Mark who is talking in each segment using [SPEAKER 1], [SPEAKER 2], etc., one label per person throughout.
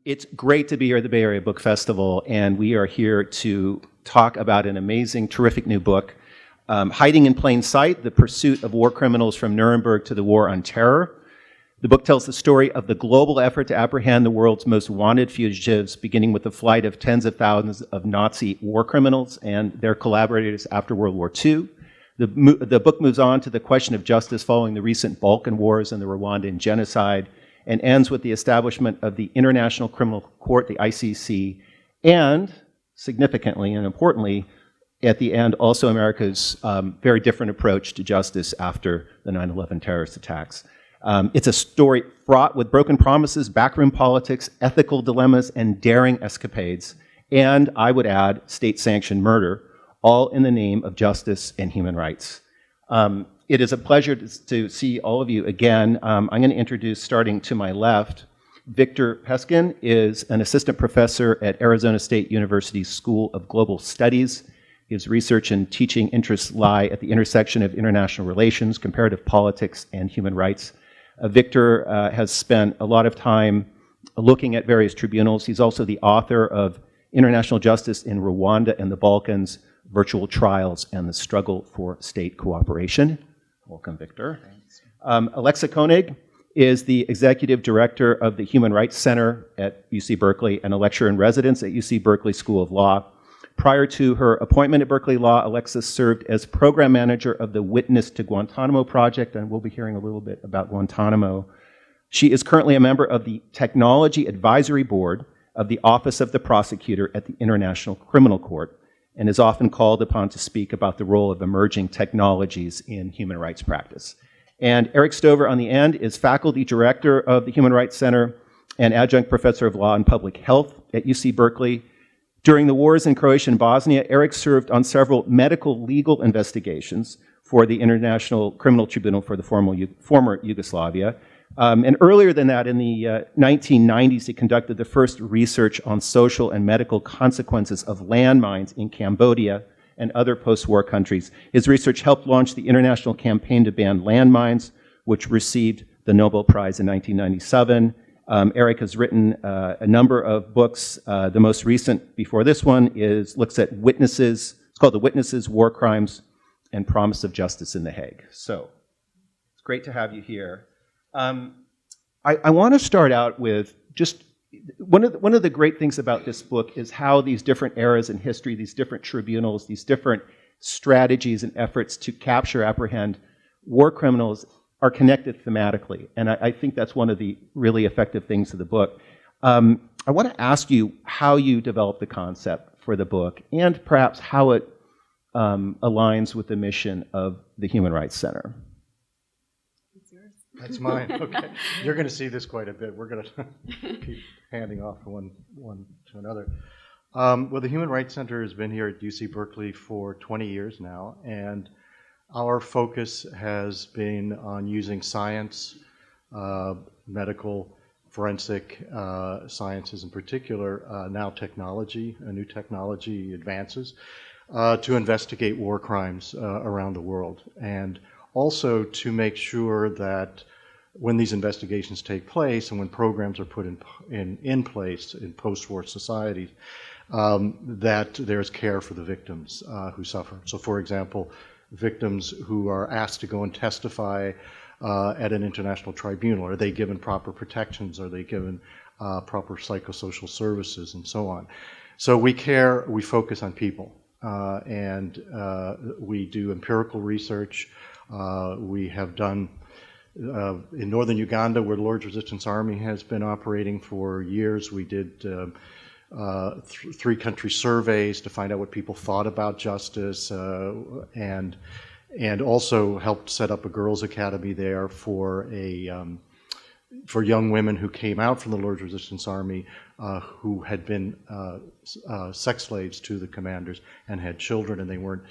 [SPEAKER 1] It's great to be here at the Bay Area Book Festival, and we are here to talk about an amazing, terrific new book, Hiding in Plain Sight, The Pursuit of War Criminals from Nuremberg to the War on Terror. The book tells the story of the global effort to apprehend the world's most wanted fugitives, beginning with the flight of tens of thousands of Nazi war criminals and their collaborators after World War II. The book moves on to the question of justice following the recent Balkan wars and the Rwandan genocide, and ends with the establishment of the International Criminal Court, the ICC, and significantly and importantly, at the end, also America's very different approach to justice after the 9/11 terrorist attacks. It's a story fraught with broken promises, backroom politics, ethical dilemmas, and daring escapades, and I would add, state-sanctioned murder, all in the name of justice and human rights. It is a pleasure to see all of you again. I'm going to introduce, starting to my left, Victor Peskin is an assistant professor at Arizona State University's School of Global Studies. His research and teaching interests lie at the intersection of international relations, comparative politics, and human rights. Victor has spent a lot of time looking at various tribunals. He's also the author of International Justice in Rwanda and the Balkans, Virtual Trials and the Struggle for State Cooperation. Welcome, Victor. Thanks. Alexa Koenig is the executive director of the Human Rights Center at UC Berkeley and a lecturer in residence at UC Berkeley School of Law. Prior to her appointment at Berkeley Law, Alexa served as program manager of the Witness to Guantanamo project, and we'll be hearing a little bit about Guantanamo. She is currently a member of the Technology Advisory Board of the Office of the Prosecutor at the International Criminal Court, and is often called upon to speak about the role of emerging technologies in human rights practice. And Eric Stover on the end is faculty director of the Human Rights Center and adjunct professor of law and public health at UC Berkeley. During the wars in Croatia and Bosnia, Eric served on several medical legal investigations for the International Criminal Tribunal for the former Yugoslavia. And earlier than that, in the 1990s, he conducted the first research on social and medical consequences of landmines in Cambodia and other post-war countries. His research helped launch the international campaign to ban landmines, which received the Nobel Prize in 1997. Eric has written a number of books. The most recent before this one looks at witnesses. It's called The Witnesses, War Crimes, and Promise of Justice in The Hague. So it's great to have you here. I want to start out with just one of the great things about this book is how these different eras in history, these different tribunals, these different strategies and efforts to capture, apprehend war criminals are connected thematically. And I think that's one of the really effective things of the book. I want to ask you how you developed the concept for the book and perhaps how it aligns with the mission of the Human Rights Center.
[SPEAKER 2] That's mine. Okay. You're going to see this quite a bit. We're going to keep handing off one to another. Well, the Human Rights Center has been here at UC Berkeley for 20 years now, and our focus has been on using science, medical, forensic sciences in particular, now technology, new technology advances, to investigate war crimes around the world. And also to make sure that when these investigations take place and when programs are put in place in post-war societies, that there's care for the victims who suffer. So for example, victims who are asked to go and testify at an international tribunal, are they given proper protections? Are they given proper psychosocial services and so on? So we focus on people, and we do empirical research. We have done, in northern Uganda, where the Lord's Resistance Army has been operating for years, we did 3 country surveys to find out what people thought about justice, and also helped set up a girls' academy there for young women who came out from the Lord's Resistance Army who had been sex slaves to the commanders and had children, and they weren't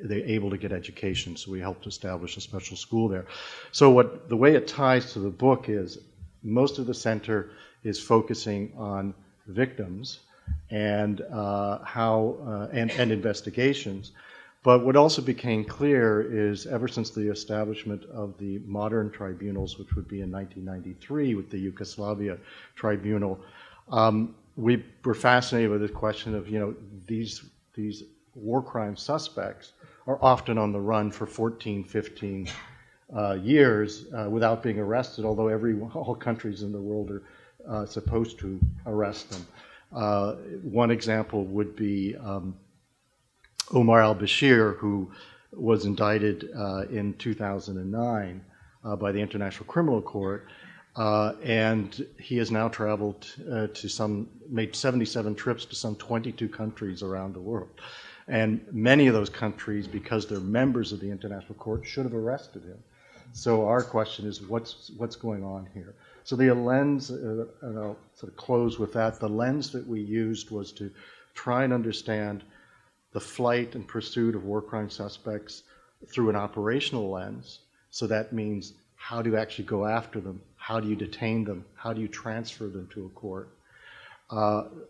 [SPEAKER 2] able to get education, so we helped establish a special school there. So the way it ties to the book is most of the center is focusing on victims and and investigations. But what also became clear is ever since the establishment of the modern tribunals, which would be in 1993 with the Yugoslavia Tribunal, We were fascinated with this question of, these war crime suspects are often on the run for 14, 15 years without being arrested, although all countries in the world are supposed to arrest them. One example would be Omar al-Bashir, who was indicted in 2009 by the International Criminal Court, and he has now traveled made 77 trips to some 22 countries around the world. And many of those countries, because they're members of the International Court, should have arrested him. So our question is, what's going on here? So the lens, and I'll sort of close with that, the lens that we used was to try and understand the flight and pursuit of war crime suspects through an operational lens. So that means, how do you actually go after them? How do you detain them? How do you transfer them to a court?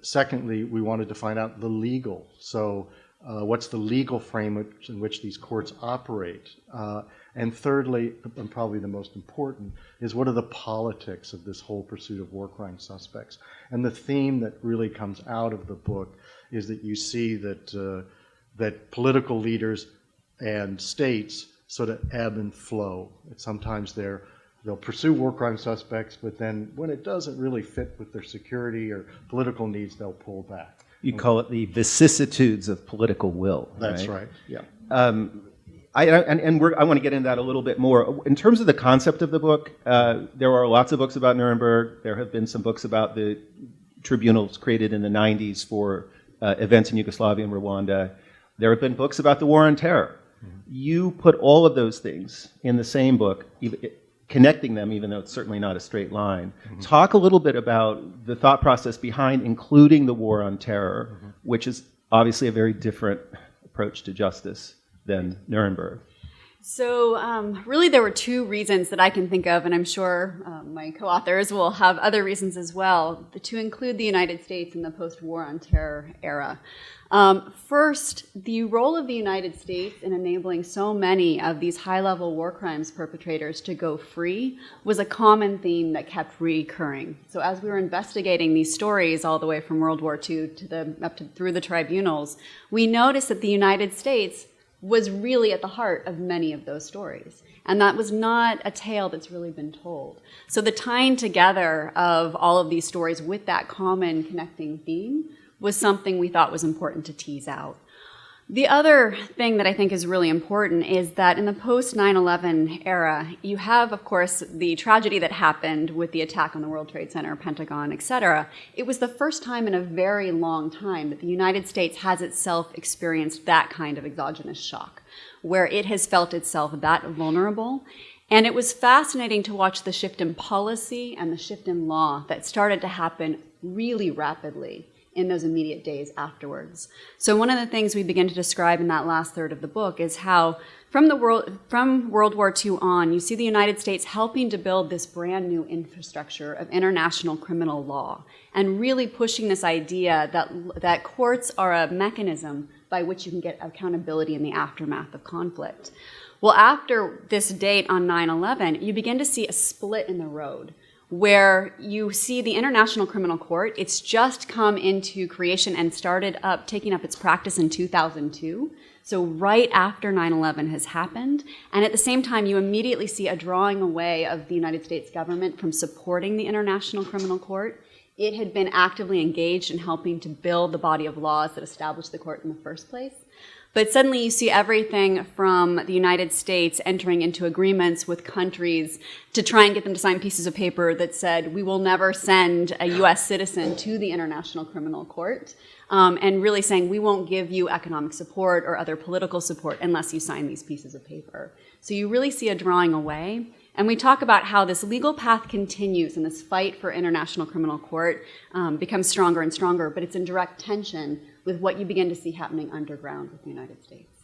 [SPEAKER 2] Secondly, we wanted to find out the legal. So what's the legal framework in which these courts operate? And thirdly, and probably the most important, is what are the politics of this whole pursuit of war crime suspects? And the theme that really comes out of the book is that you see that that political leaders and states sort of ebb and flow. Sometimes they'll pursue war crime suspects, but then when it doesn't really fit with their security or political needs, they'll pull back.
[SPEAKER 1] You call it the vicissitudes of political will.
[SPEAKER 2] That's right. Yeah.
[SPEAKER 1] I want to get into that a little bit more. In terms of the concept of the book, there are lots of books about Nuremberg. There have been some books about the tribunals created in the 90s for events in Yugoslavia and Rwanda. There have been books about the war on terror. Mm-hmm. You put all of those things in the same book, connecting them, even though it's certainly not a straight line. Mm-hmm. Talk a little bit about the thought process behind including the war on terror, mm-hmm. which is obviously a very different approach to justice than Nuremberg.
[SPEAKER 3] So really there were two reasons that I can think of, and I'm sure my co-authors will have other reasons as well, to include the United States in the post-war on terror era. First, the role of the United States in enabling so many of these high-level war crimes perpetrators to go free was a common theme that kept recurring. So as we were investigating these stories all the way from World War II through the tribunals, we noticed that the United States was really at the heart of many of those stories. And that was not a tale that's really been told. So the tying together of all of these stories with that common connecting theme was something we thought was important to tease out. The other thing that I think is really important is that in the post-9/11 era, you have, of course, the tragedy that happened with the attack on the World Trade Center, Pentagon, etc. It was the first time in a very long time that the United States has itself experienced that kind of exogenous shock, where it has felt itself that vulnerable. And it was fascinating to watch the shift in policy and the shift in law that started to happen really rapidly in those immediate days afterwards. So one of the things we begin to describe in that last third of the book is how from World War II on, you see the United States helping to build this brand new infrastructure of international criminal law and really pushing this idea that courts are a mechanism by which you can get accountability in the aftermath of conflict. Well, after this date on 9/11, you begin to see a split in the road, where you see the International Criminal Court. It's just come into creation and taking up its practice in 2002. So right after 9/11 has happened. And at the same time, you immediately see a drawing away of the United States government from supporting the International Criminal Court. It had been actively engaged in helping to build the body of laws that established the court in the first place. But suddenly you see everything from the United States entering into agreements with countries to try and get them to sign pieces of paper that said, we will never send a U.S. citizen to the International Criminal Court, and really saying, we won't give you economic support or other political support unless you sign these pieces of paper. So you really see a drawing away. And we talk about how this legal path continues and this fight for International Criminal Court becomes stronger and stronger, but it's in direct tension with what you begin to see happening underground with the United States.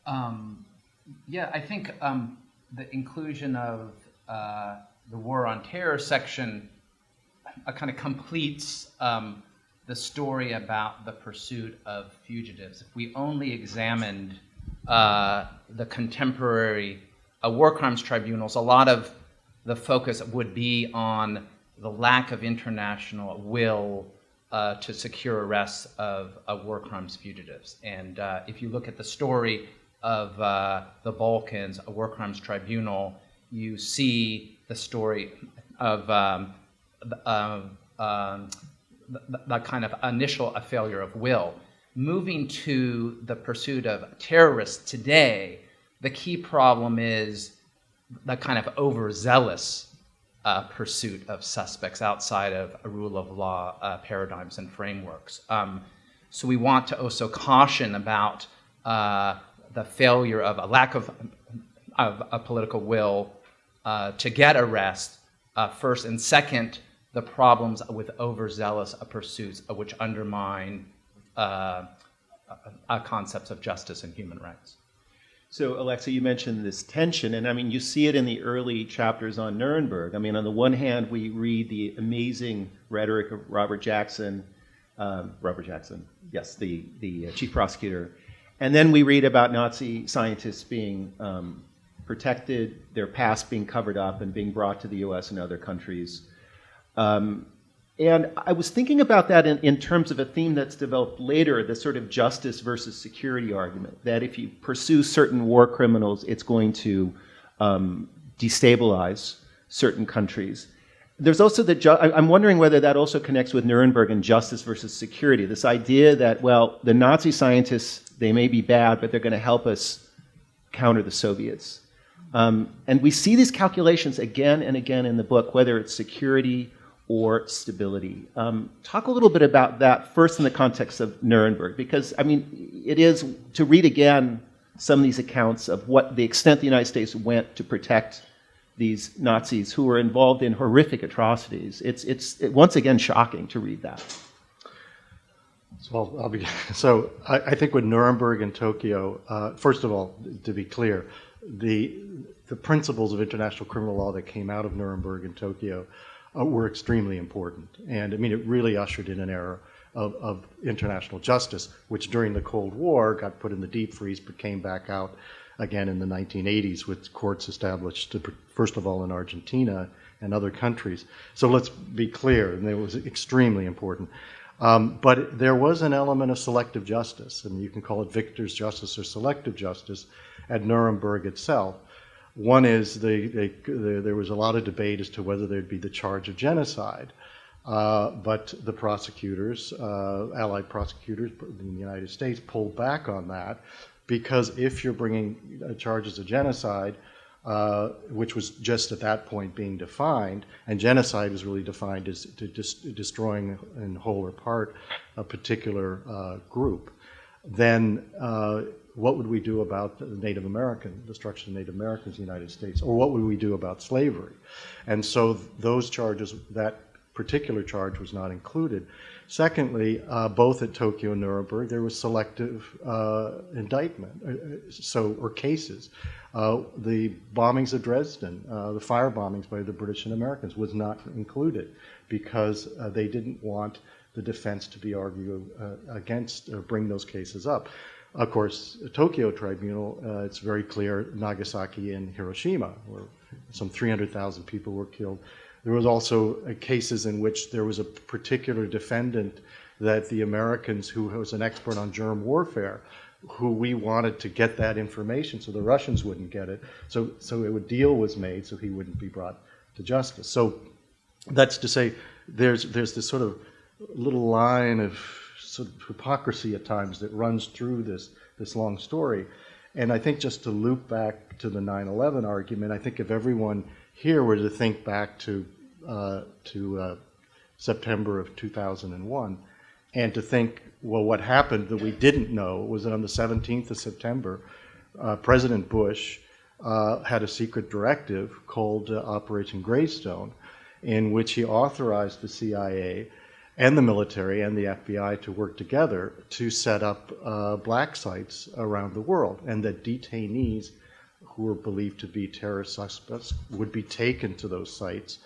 [SPEAKER 4] I think the inclusion of the War on Terror section kind of completes the story about the pursuit of fugitives. If we only examined the contemporary war crimes tribunals, a lot of the focus would be on the lack of international will to secure arrests of war crimes fugitives. And if you look at the story of the Balkans, a war crimes tribunal, you see the story of the kind of initial failure of will. Moving to the pursuit of terrorists today, the key problem is the kind of overzealous pursuit of suspects outside of a rule of law paradigms and frameworks. So we want to also caution about the failure of a lack of a political will to get arrest, first, and second, the problems with overzealous pursuits which undermine concepts of justice and human rights.
[SPEAKER 1] So, Alexa, you mentioned this tension, and I mean, you see it in the early chapters on Nuremberg. I mean, on the one hand, we read the amazing rhetoric of Robert Jackson, yes, the chief prosecutor, and then we read about Nazi scientists being protected, their past being covered up and being brought to the U.S. and other countries. And I was thinking about that in terms of a theme that's developed later, the sort of justice versus security argument, that if you pursue certain war criminals, it's going to destabilize certain countries. There's also I'm wondering whether that also connects with Nuremberg and justice versus security, this idea that, well, the Nazi scientists, they may be bad, but they're going to help us counter the Soviets. And we see these calculations again and again in the book, whether it's security or stability. Talk a little bit about that first in the context of Nuremberg, because, I mean, it is, to read again some of these accounts of what the extent the United States went to protect these Nazis who were involved in horrific atrocities. It's once again shocking to read that.
[SPEAKER 2] So I'll begin. So I think with Nuremberg and Tokyo, first of all, to be clear, the principles of international criminal law that came out of Nuremberg and Tokyo were extremely important. And I mean, it really ushered in an era of international justice, which during the Cold War got put in the deep freeze, but came back out again in the 1980s with courts established, first of all in Argentina and other countries. So let's be clear, and it was extremely important. But there was an element of selective justice, and you can call it victor's justice or selective justice at Nuremberg itself. One is there was a lot of debate as to whether there'd be the charge of genocide, but the prosecutors, Allied prosecutors in the United States, pulled back on that, because if you're bringing charges of genocide, which was just at that point being defined, and genocide was really defined as destroying in whole or part a particular group, then what would we do about the Native American, destruction of Native Americans in the United States? Or what would we do about slavery? And so those charges, that particular charge was not included. Secondly, both at Tokyo and Nuremberg, there was selective indictment, or cases. The bombings of Dresden, the fire bombings by the British and Americans was not included because they didn't want the defense to be argued against or bring those cases up. Of course, the Tokyo Tribunal, it's very clear, Nagasaki and Hiroshima, where some 300,000 people were killed. There was also cases in which there was a particular defendant that the Americans, who was an expert on germ warfare, who we wanted to get that information so the Russians wouldn't get it. So a deal was made so he wouldn't be brought to justice. So that's to say there's this sort of little line of sort of hypocrisy at times that runs through this long story. And I think just to loop back to the 9/11 argument, I think if everyone here were to think back to September of 2001 and to think, well, what happened that we didn't know was that on the 17th of September, President Bush had a secret directive called Operation Greystone, in which he authorized the CIA and the military and the FBI to work together to set up black sites around the world, and that detainees who were believed to be terrorist suspects would be taken to those sites.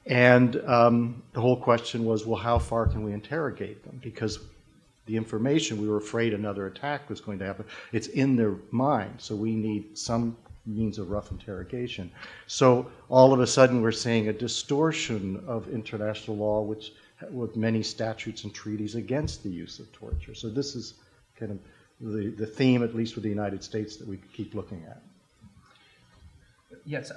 [SPEAKER 2] And the whole question was, well, how far can we interrogate them? Because the information, we were afraid another attack was going to happen. It's in their mind, so we need some means of rough interrogation. So all of a sudden we're seeing a distortion of international law, which with many statutes and treaties against the use of torture. So this is kind of the theme, at least with the United States, that we keep looking at.
[SPEAKER 4] Yes.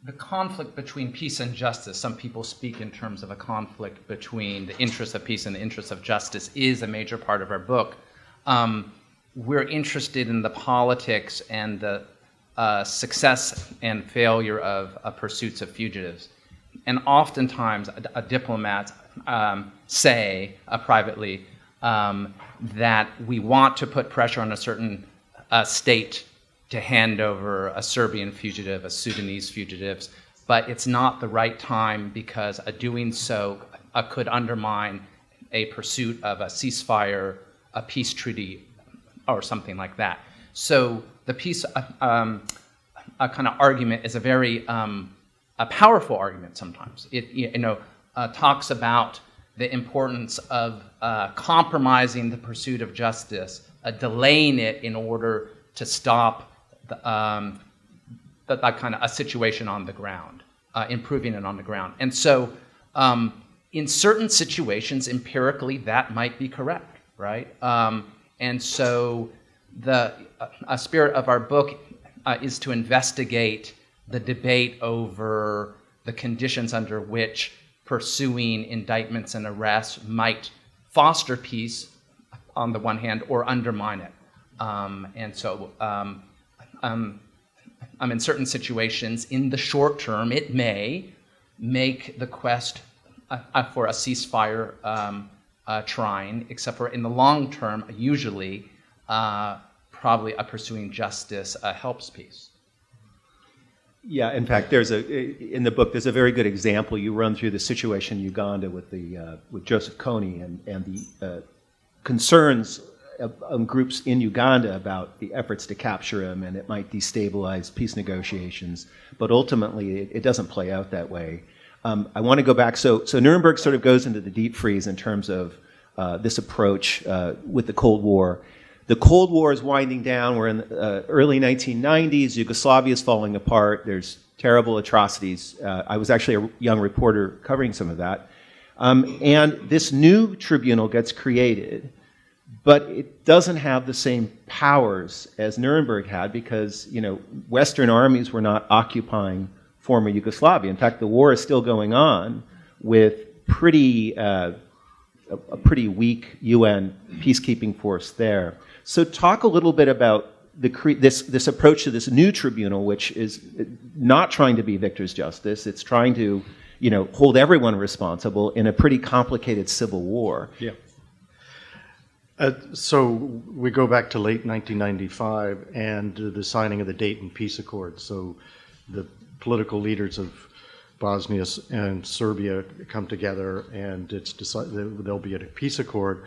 [SPEAKER 4] The conflict between peace and justice, some people speak in terms of a conflict between the interests of peace and the interests of justice, is a major part of our book. We're interested in the politics and the success and failure of pursuits of fugitives. And oftentimes, a diplomat say privately that we want to put pressure on a certain state to hand over a Serbian fugitive, a Sudanese fugitive, but it's not the right time because doing so could undermine a pursuit of a ceasefire, a peace treaty, or something like that. So the peace kind of argument is a very a powerful argument sometimes. It talks about the importance of compromising the pursuit of justice, delaying it in order to stop that kind of a situation on the ground, improving it on the ground. And so in certain situations, empirically, that might be correct, right? And so the spirit of our book is to investigate the debate over the conditions under which pursuing indictments and arrests might foster peace on the one hand or undermine it. And so in certain situations, in the short term, it may make the quest for a ceasefire trying, except for in the long term, usually, probably pursuing justice helps peace.
[SPEAKER 1] Yeah, in fact, in the book, there's a very good example. You run through the situation in Uganda with Joseph Kony and the concerns of groups in Uganda about the efforts to capture him, and it might destabilize peace negotiations. But ultimately, it doesn't play out that way. I want to go back. So Nuremberg sort of goes into the deep freeze in terms of this approach with the Cold War. The Cold War is winding down. We're in the early 1990s. Yugoslavia is falling apart. There's terrible atrocities. I was actually a young reporter covering some of that. And this new tribunal gets created, but it doesn't have the same powers as Nuremberg had because, Western armies were not occupying former Yugoslavia. In fact, the war is still going on with a pretty weak UN peacekeeping force there. So talk a little bit about this approach to this new tribunal, which is not trying to be victor's justice. It's trying to, hold everyone responsible in a pretty complicated civil war.
[SPEAKER 2] Yeah. So we go back to late 1995 and the signing of the Dayton Peace Accord. So the political leaders of Bosnia and Serbia come together, and it's decided there'll be a peace accord.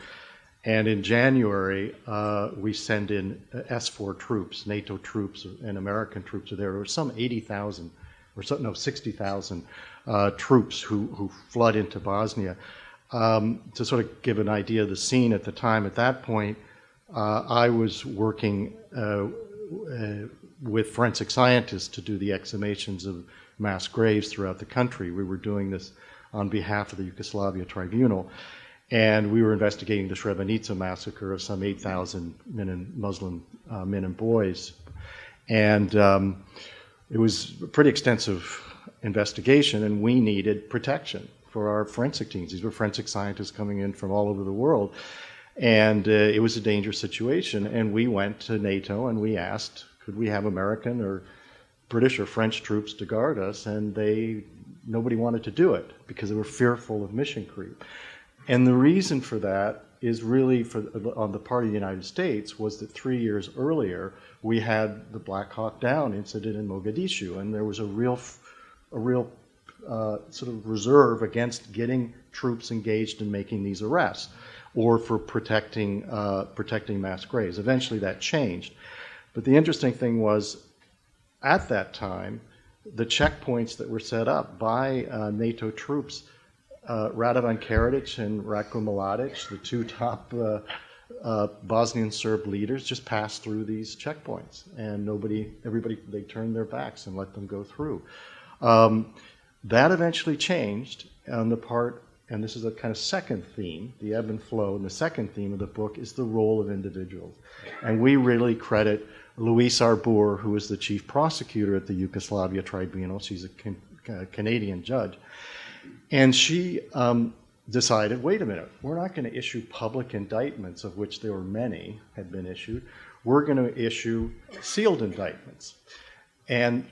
[SPEAKER 2] And in January, we send in S4 troops, NATO troops, and American troops. So there were some 80,000, 60,000 troops who flood into Bosnia. To sort of give an idea of the scene at the time, at that point, I was working with forensic scientists to do the exhumations of mass graves throughout the country. We were doing this on behalf of the Yugoslavia Tribunal, and we were investigating the Srebrenica massacre of some 8,000 Muslim men and boys. And it was a pretty extensive investigation, and we needed protection for our forensic teams. These were forensic scientists coming in from all over the world. And it was a dangerous situation. And we went to NATO and we asked, could we have American or British or French troops to guard us? And nobody wanted to do it because they were fearful of mission creep. And the reason for that is really on the part of the United States was that 3 years earlier we had the Black Hawk Down incident in Mogadishu, and there was a real sort of reserve against getting troops engaged in making these arrests or for protecting mass graves. Eventually that changed. But the interesting thing was, at that time, the checkpoints that were set up by NATO troops, Radovan Karadzic and Ratko Mladic, the two top Bosnian Serb leaders just passed through these checkpoints, and everybody, they turned their backs and let them go through. That eventually changed on the part, and this is a kind of second theme, the ebb and flow, and the second theme of the book is the role of individuals. And we really credit Louise Arbour, who is the chief prosecutor at the Yugoslavia Tribunal. She's a Canadian judge. And she decided, wait a minute, we're not going to issue public indictments, of which there were many had been issued. We're going to issue sealed indictments. And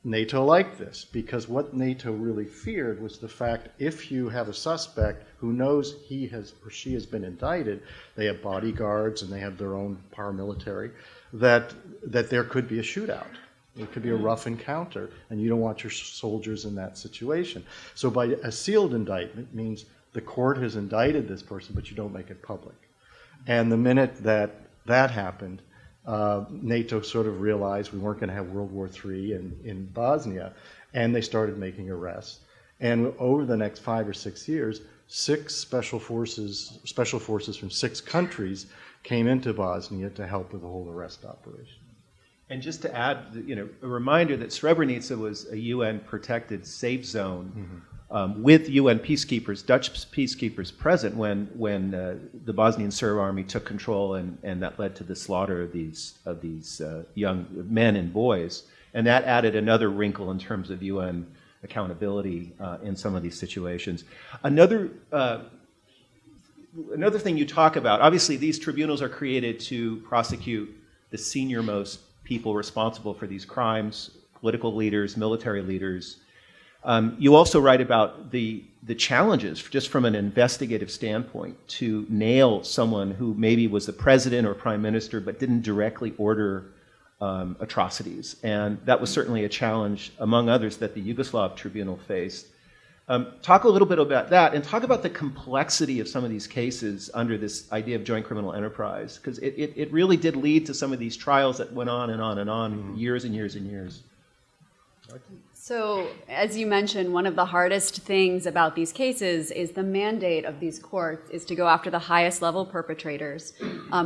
[SPEAKER 2] NATO liked this, because what NATO really feared was the fact if you have a suspect who knows he has or she has been indicted, they have bodyguards and they have their own paramilitary, that there could be a shootout. It could be a rough encounter, and you don't want your soldiers in that situation. So by a sealed indictment means the court has indicted this person, but you don't make it public. And the minute that happened, NATO sort of realized we weren't going to have World War III in Bosnia, and they started making arrests. And over the next 5 or 6 years, 6 special forces from 6 countries came into Bosnia to help with the whole arrest operation.
[SPEAKER 1] And just to add, a reminder that Srebrenica was a UN-protected safe zone with UN peacekeepers, Dutch peacekeepers present when the Bosnian Serb army took control, and that led to the slaughter of these young men and boys. And that added another wrinkle in terms of UN accountability in some of these situations. Another thing you talk about, obviously these tribunals are created to prosecute the senior-most people responsible for these crimes, political leaders, military leaders. You also write about the challenges, just from an investigative standpoint, to nail someone who maybe was the president or prime minister but didn't directly order atrocities. And that was certainly a challenge, among others, that the Yugoslav tribunal faced. Talk a little bit about that, and talk about the complexity of some of these cases under this idea of joint criminal enterprise, because it really did lead to some of these trials that went on and on and on, years and years and years.
[SPEAKER 3] So, as you mentioned, one of the hardest things about these cases is the mandate of these courts is to go after the highest level perpetrators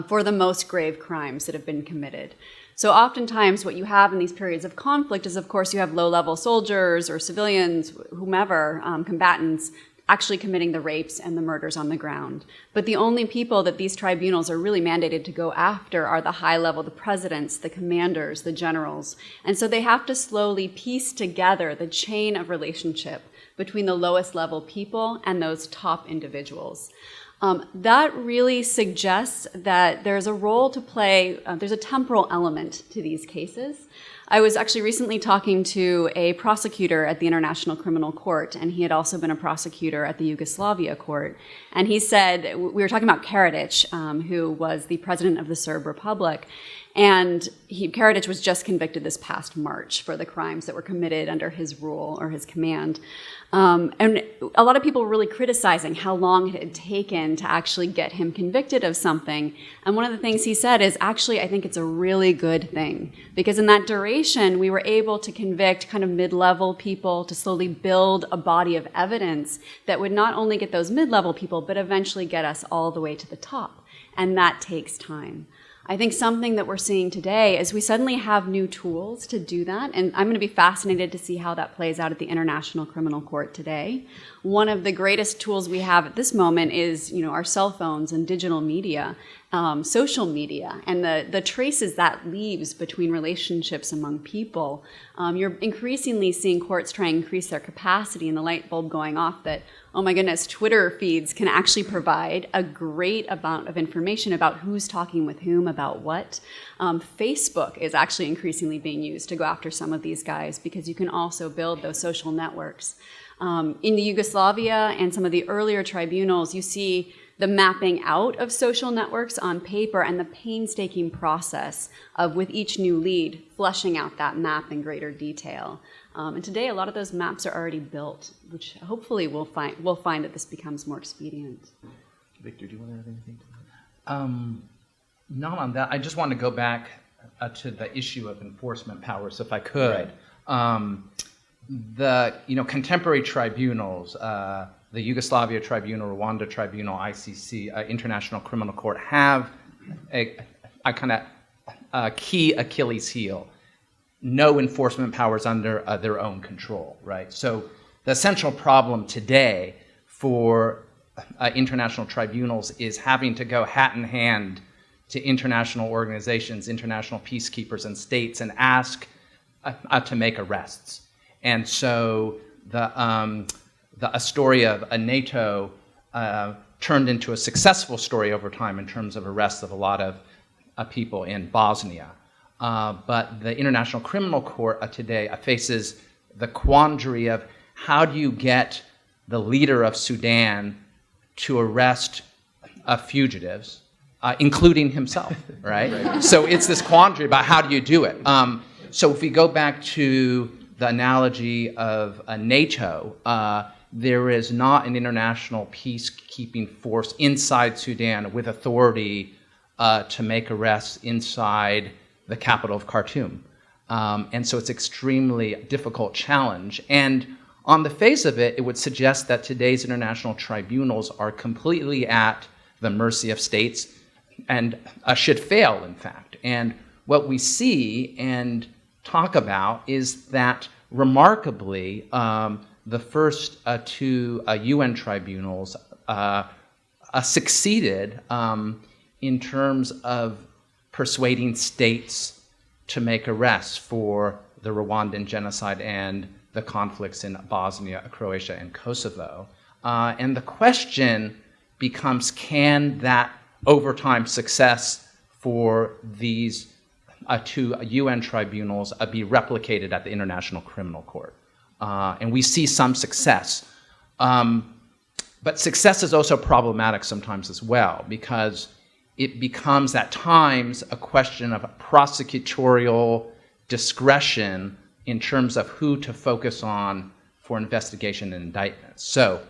[SPEAKER 3] for the most grave crimes that have been committed. So oftentimes what you have in these periods of conflict is, of course, you have low-level soldiers or civilians, whomever, combatants, actually committing the rapes and the murders on the ground. But the only people that these tribunals are really mandated to go after are the high level, the presidents, the commanders, the generals. And so they have to slowly piece together the chain of relationship between the lowest level people and those top individuals. That really suggests that there's a role to play, there's a temporal element to these cases. I was actually recently talking to a prosecutor at the International Criminal Court, and he had also been a prosecutor at the Yugoslavia court. And he said, we were talking about Karadzic, who was the president of the Serb Republic, and Karadzic was just convicted this past March for the crimes that were committed under his rule or his command. And a lot of people were really criticizing how long it had taken to actually get him convicted of something. And one of the things he said is, actually, I think it's a really good thing. Because in that duration, we were able to convict kind of mid-level people, to slowly build a body of evidence that would not only get those mid-level people, but eventually get us all the way to the top. And that takes time. I think something that we're seeing today is we suddenly have new tools to do that, and I'm going to be fascinated to see how that plays out at the International Criminal Court today. One of the greatest tools we have at this moment is, our cell phones and digital media, social media, and the traces that leaves between relationships among people. You're increasingly seeing courts try and increase their capacity, and the light bulb going off that, oh my goodness, Twitter feeds can actually provide a great amount of information about who's talking with whom about what. Facebook is actually increasingly being used to go after some of these guys because you can also build those social networks. In the Yugoslavia and some of the earlier tribunals, you see the mapping out of social networks on paper and the painstaking process of, with each new lead, fleshing out that map in greater detail. And today, a lot of those maps are already built, which hopefully we'll find that this becomes more expedient.
[SPEAKER 1] Victor, do you want to add anything to that?
[SPEAKER 4] Not on that. I just want to go back to the issue of enforcement powers, if I could.
[SPEAKER 1] Right.
[SPEAKER 4] The contemporary tribunals, the Yugoslavia Tribunal, Rwanda Tribunal, ICC, International Criminal Court, have a kind of key Achilles heel: no enforcement powers under their own control, right? So the central problem today for international tribunals is having to go hat in hand to international organizations, international peacekeepers and states, and ask to make arrests. And so a story of a NATO turned into a successful story over time in terms of arrests of a lot of people in Bosnia. But the International Criminal Court today faces the quandary of how do you get the leader of Sudan to arrest fugitives, including himself, right? So it's this quandary about how do you do it. So if we go back to the analogy of NATO, there is not an international peacekeeping force inside Sudan with authority to make arrests inside the capital of Khartoum. And so it's extremely difficult challenge. And on the face of it, it would suggest that today's international tribunals are completely at the mercy of states and should fail, in fact. And what we see and talk about is that, remarkably, the first two UN tribunals succeeded in terms of persuading states to make arrests for the Rwandan genocide and the conflicts in Bosnia, Croatia, and Kosovo. And the question becomes, can that overtime success for these two UN tribunals be replicated at the International Criminal Court? And we see some success. But success is also problematic sometimes as well, because it becomes at times a question of prosecutorial discretion in terms of who to focus on for investigation and indictments. So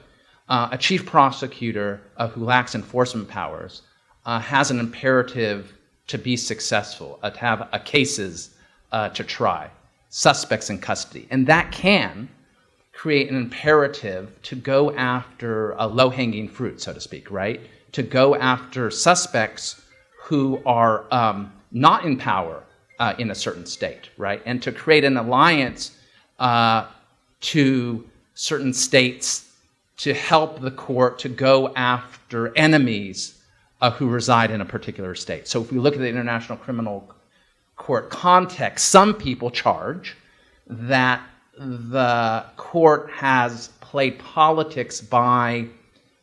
[SPEAKER 4] a chief prosecutor who lacks enforcement powers has an imperative to be successful, to have cases to try, suspects in custody. And that can create an imperative to go after a low-hanging fruit, so to speak, right? To go after suspects who are not in power in a certain state, right? And to create an alliance to certain states to help the court to go after enemies who reside in a particular state. So if we look at the International Criminal Court context, some people charge that the court has played politics by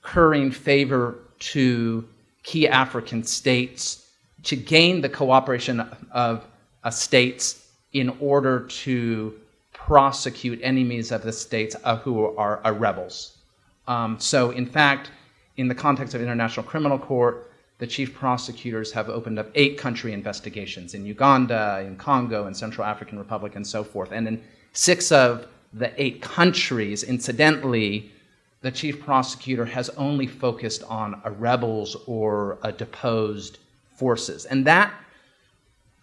[SPEAKER 4] currying favor to key African states to gain the cooperation of states in order to prosecute enemies of the states who are rebels. So in fact, in the context of International Criminal Court, the chief prosecutors have opened up 8 country investigations in Uganda, in Congo, in Central African Republic, and so forth. And in 6 of the 8 countries, incidentally, the chief prosecutor has only focused on rebels or deposed forces. And that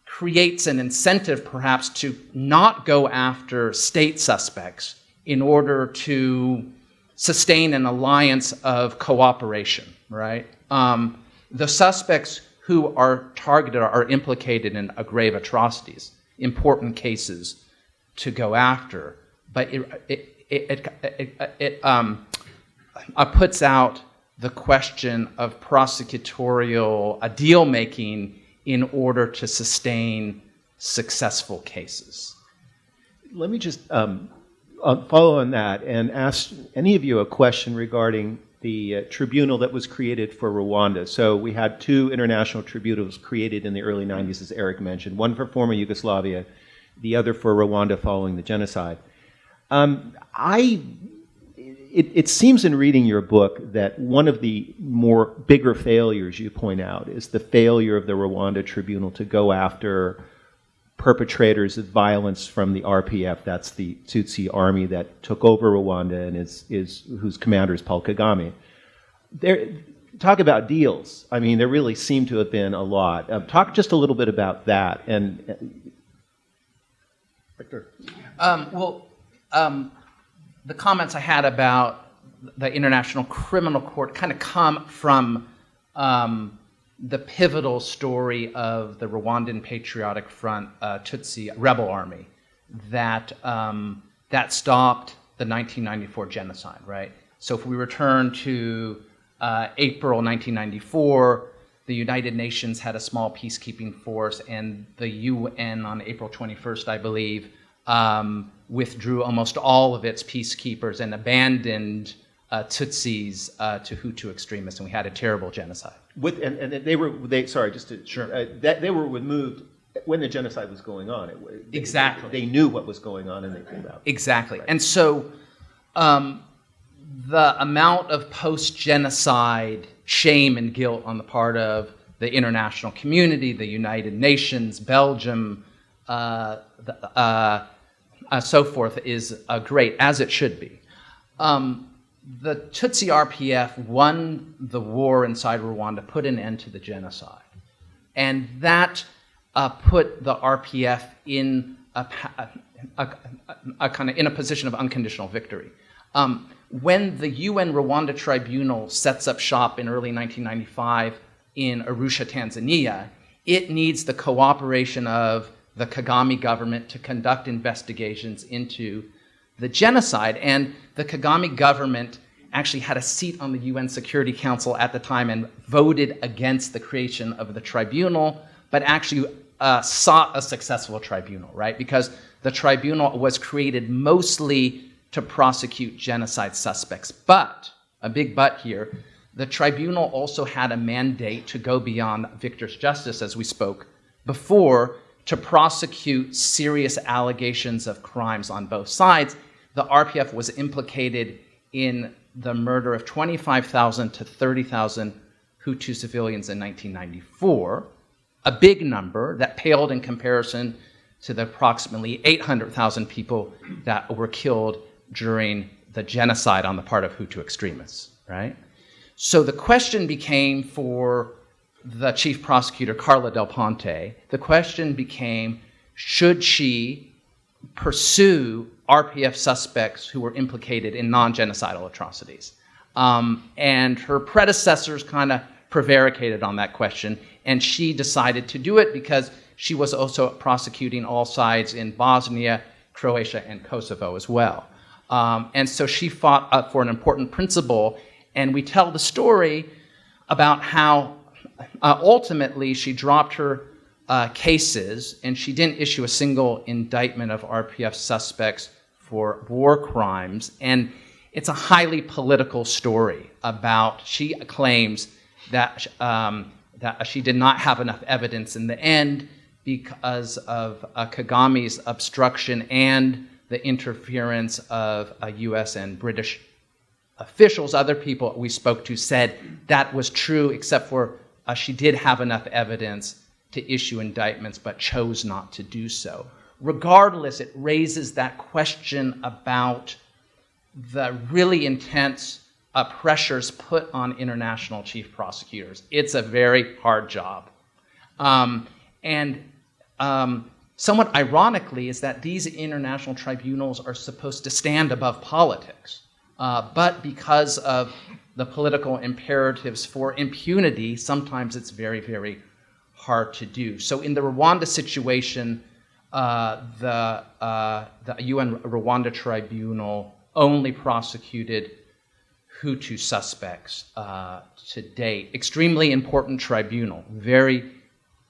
[SPEAKER 4] creates an incentive, perhaps, to not go after state suspects in order to sustain an alliance of cooperation, right? The suspects who are targeted are implicated in grave atrocities, important cases to go after. But it puts out the question of prosecutorial deal-making in order to sustain successful cases.
[SPEAKER 1] Let me just follow on that and ask any of you a question regarding the tribunal that was created for Rwanda. So we had 2 international tribunals created in the early 90s, as Eric mentioned, one for former Yugoslavia, the other for Rwanda following the genocide. It seems in reading your book that one of the bigger failures you point out is the failure of the Rwanda tribunal to go after perpetrators of violence from the RPF. That's the Tutsi army that took over Rwanda and whose commander is Paul Kagame. Talk about deals. I mean, there really seem to have been a lot. Talk just a little bit about that. And Victor.
[SPEAKER 4] The comments I had about the International Criminal Court kind of come from the pivotal story of the Rwandan Patriotic Front Tutsi rebel army that stopped the 1994 genocide, right? So if we return to April 1994, the United Nations had a small peacekeeping force, and the UN on April 21st, I believe, withdrew almost all of its peacekeepers and abandoned Tutsis to Hutu extremists, and we had a terrible genocide.
[SPEAKER 1] They were removed when the genocide was going on.
[SPEAKER 4] Exactly.
[SPEAKER 1] They knew what was going on, and they came out.
[SPEAKER 4] Exactly.
[SPEAKER 1] Right.
[SPEAKER 4] And so the amount of post-genocide shame and guilt on the part of the international community, the United Nations, Belgium, so forth, is great, as it should be. The Tutsi RPF won the war inside Rwanda, put an end to the genocide. And that put the RPF in a kind of in a position of unconditional victory. When the UN Rwanda Tribunal sets up shop in early 1995 in Arusha, Tanzania, it needs the cooperation of the Kagame government to conduct investigations into the genocide. And the Kagame government actually had a seat on the UN Security Council at the time and voted against the creation of the tribunal, but actually sought a successful tribunal, right? Because the tribunal was created mostly to prosecute genocide suspects. But, a big but here, the tribunal also had a mandate to go beyond victor's justice, as we spoke before, to prosecute serious allegations of crimes on both sides. The RPF was implicated in the murder of 25,000 to 30,000 Hutu civilians in 1994, a big number that paled in comparison to the approximately 800,000 people that were killed during the genocide on the part of Hutu extremists, right? So the question became for the chief prosecutor, Carla Del Ponte, the question became, should she pursue RPF suspects who were implicated in non-genocidal atrocities? And her predecessors kind of prevaricated on that question, and she decided to do it because she was also prosecuting all sides in Bosnia, Croatia, and Kosovo as well. And so she fought for an important principle, and we tell the story about how ultimately she dropped her cases, and she didn't issue a single indictment of RPF suspects for war crimes. And it's a highly political story about, she claims that, that she did not have enough evidence in the end because of Kagame's obstruction and the interference of U.S. and British officials. Other people we spoke to said that was true, except for she did have enough evidence to issue indictments, but chose not to do so. Regardless, it raises that question about the really intense pressures put on international chief prosecutors. It's a very hard job. Somewhat ironically is that these international tribunals are supposed to stand above politics. But because of the political imperatives for impunity, sometimes it's very, very hard to do. So in the Rwanda situation, the UN Rwanda Tribunal only prosecuted Hutu suspects to date. Extremely important tribunal, very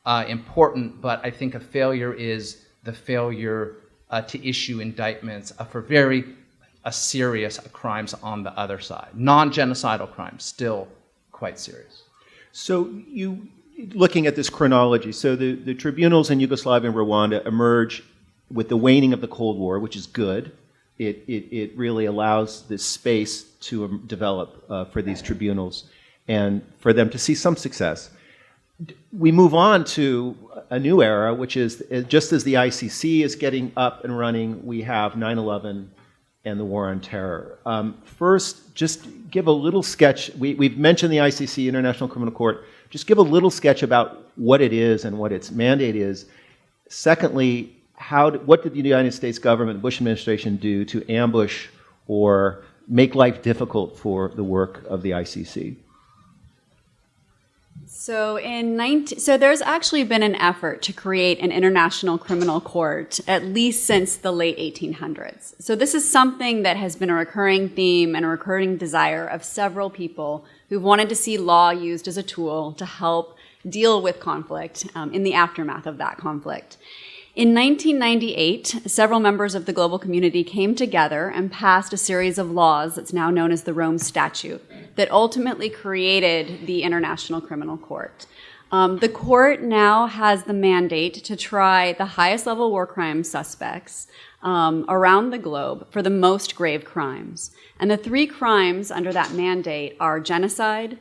[SPEAKER 4] important, but I think a failure is the failure to issue indictments for very serious crimes on the other side. Non-genocidal crimes, still quite serious.
[SPEAKER 1] So you, looking at this chronology, so the tribunals in Yugoslavia and Rwanda emerge with the waning of the Cold War, which is good. It really allows this space to develop for these tribunals and for them to see some success. We move on to a new era, which is just as the ICC is getting up and running, we have 9/11 and the war on terror. First, just give a little sketch. We've mentioned the ICC, International Criminal Court. Just give a little sketch about what it is and what its mandate is. Secondly, what did the United States government, the Bush administration, do to ambush or make life difficult for the work of the ICC?
[SPEAKER 3] So so there's actually been an effort to create an international criminal court at least since the late 1800s. So this is something that has been a recurring theme and a recurring desire of several people who've wanted to see law used as a tool to help deal with conflict in the aftermath of that conflict. In 1998, several members of the global community came together and passed a series of laws that's now known as the Rome Statute that ultimately created the International Criminal Court. The court now has the mandate to try the highest level war crime suspects around the globe for the most grave crimes. And the three crimes under that mandate are genocide,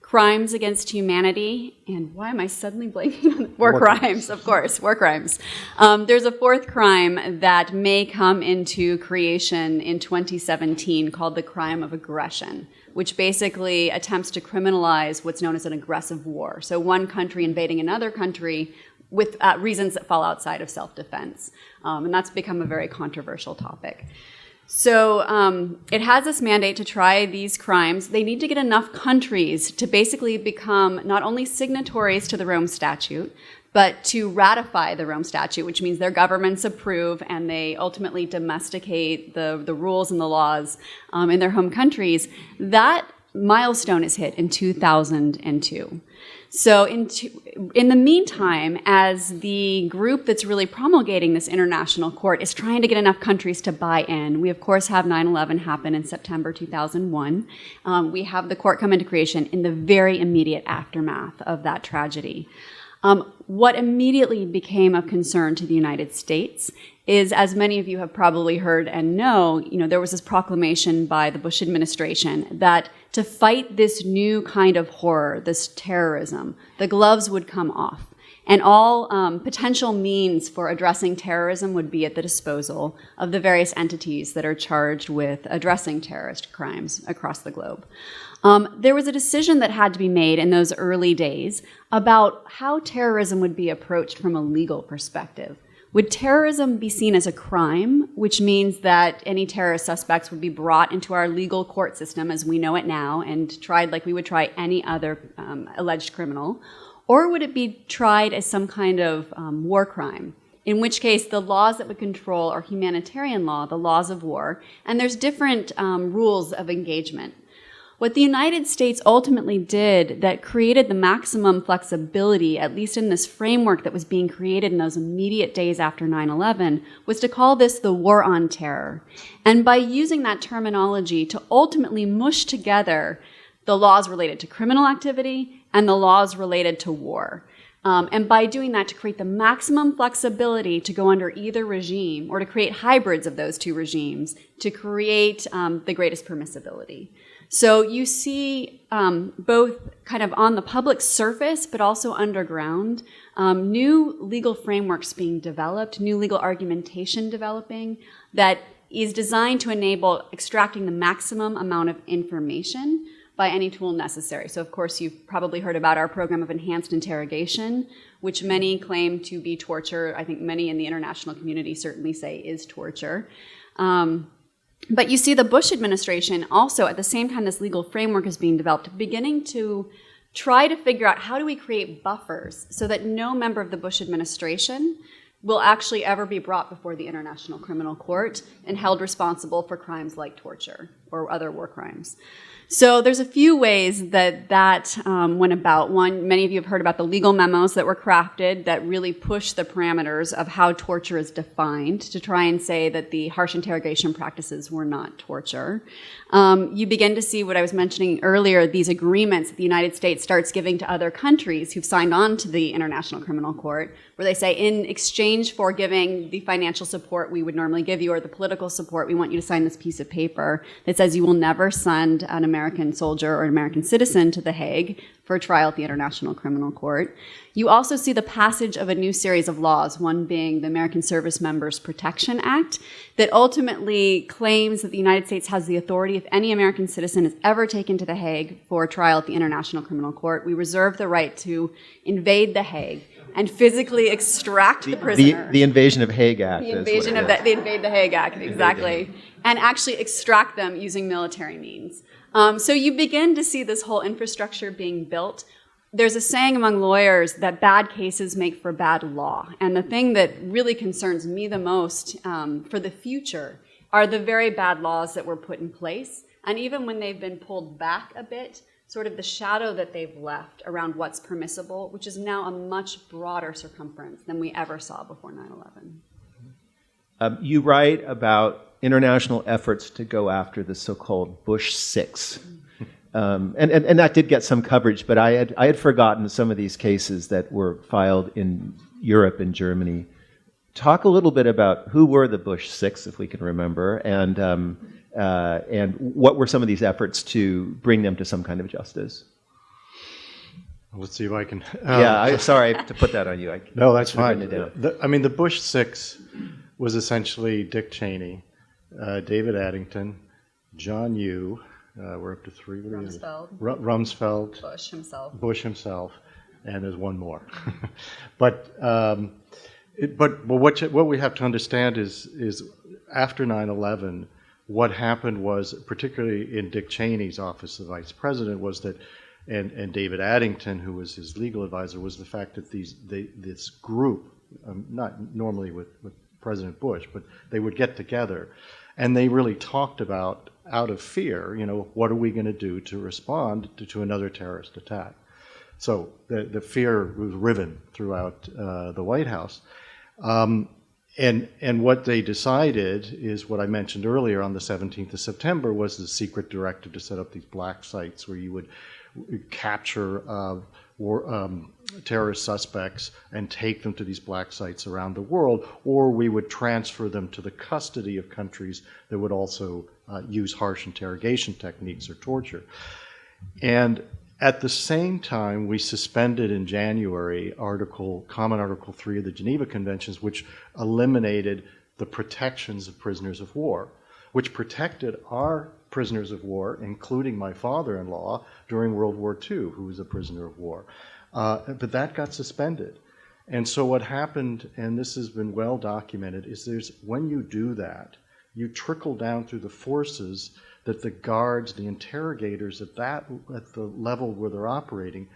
[SPEAKER 3] crimes against humanity, and why am I suddenly blanking on war crimes? Of course, war crimes. There's a fourth crime that may come into creation in 2017 called the crime of aggression, which basically attempts to criminalize what's known as an aggressive war. So one country invading another country with reasons that fall outside of self-defense. And that's become a very controversial topic. So it has this mandate to try these crimes. They need to get enough countries to basically become not only signatories to the Rome Statute, but to ratify the Rome Statute, which means their governments approve and they ultimately domesticate the rules and the laws in their home countries. That milestone is hit in 2002. So in the meantime, as the group that's really promulgating this international court is trying to get enough countries to buy in, we of course have 9/11 happen in September 2001. We have the court come into creation in the very immediate aftermath of that tragedy. What immediately became of concern to the United States is, as many of you have probably heard and know, there was this proclamation by the Bush administration that to fight this new kind of horror, this terrorism, the gloves would come off. And all potential means for addressing terrorism would be at the disposal of the various entities that are charged with addressing terrorist crimes across the globe. There was a decision that had to be made in those early days about how terrorism would be approached from a legal perspective. Would terrorism be seen as a crime, which means that any terrorist suspects would be brought into our legal court system as we know it now and tried like we would try any other alleged criminal? Or would it be tried as some kind of war crime, in which case the laws that would control are humanitarian law, the laws of war, and there's different rules of engagement. What the United States ultimately did that created the maximum flexibility, at least in this framework that was being created in those immediate days after 9/11, was to call this the war on terror. And by using that terminology to ultimately mush together the laws related to criminal activity and the laws related to war. And by doing that, to create the maximum flexibility to go under either regime or to create hybrids of those two regimes to create the greatest permissibility. So you see both kind of on the public surface, but also underground, new legal frameworks being developed, new legal argumentation developing that is designed to enable extracting the maximum amount of information by any tool necessary. So, of course, you've probably heard about our program of enhanced interrogation, which many claim to be torture. I think many in the international community certainly say is torture. But you see the Bush administration also, at the same time this legal framework is being developed, beginning to try to figure out how do we create buffers so that no member of the Bush administration will actually ever be brought before the International Criminal Court and held responsible for crimes like torture or other war crimes. So there's a few ways that went about. One, many of you have heard about the legal memos that were crafted that really push the parameters of how torture is defined to try and say that the harsh interrogation practices were not torture. You begin to see what I was mentioning earlier, these agreements that the United States starts giving to other countries who've signed on to the International Criminal Court, where they say, in exchange for giving the financial support we would normally give you or the political support, we want you to sign this piece of paper that says you will never send an American soldier or an American citizen to The Hague for a trial at the International Criminal Court. You also see the passage of a new series of laws, one being the American Service Members Protection Act, that ultimately claims that the United States has the authority, if any American citizen is ever taken to The Hague for a trial at the International Criminal Court, we reserve the right to invade The Hague and physically extract the prisoner.
[SPEAKER 1] The Invasion of Hague Act.
[SPEAKER 3] The invasion of that, they invade the Hague Act, exactly, and actually extract them using military means. So you begin to see this whole infrastructure being built. There's a saying among lawyers that bad cases make for bad law, and the thing that really concerns me the most for the future are the very bad laws that were put in place, and even when they've been pulled back a bit, sort of the shadow that they've left around what's permissible, which is now a much broader circumference than we ever saw before 9/11.
[SPEAKER 1] You write about international efforts to go after the so-called Bush Six. And that did get some coverage, but I had forgotten some of these cases that were filed in Europe and Germany. Talk a little bit about who were the Bush Six, if we can remember, and what were some of these efforts to bring them to some kind of justice?
[SPEAKER 2] Let's see if I can.
[SPEAKER 1] Sorry to put that on you.
[SPEAKER 2] No, that's fine.
[SPEAKER 1] The
[SPEAKER 2] Bush Six was essentially Dick Cheney, David Addington, John Yoo. We're up to three. Rumsfeld. Bush himself, and there's one more. But what we have to understand is after 9/11, what happened was, particularly in Dick Cheney's office, the vice president, was that, and David Addington, who was his legal advisor, was the fact that this group, not normally with President Bush, but they would get together, and they really talked about, out of fear, what are we going to do to respond to another terrorist attack? So the fear was riven throughout the White House. And what they decided is what I mentioned earlier on the 17th of September was the secret directive to set up these black sites where you would capture terrorist suspects and take them to these black sites around the world, or we would transfer them to the custody of countries that would also use harsh interrogation techniques or torture. And at the same time, we suspended in January Common Article 3 of the Geneva Conventions, which eliminated the protections of prisoners of war, which protected our prisoners of war, including my father-in-law, during World War II, who was a prisoner of war. But that got suspended. And so what happened, and this has been well documented, is when you do that, you trickle down through the forces that the guards, the interrogators at the level where they're operating,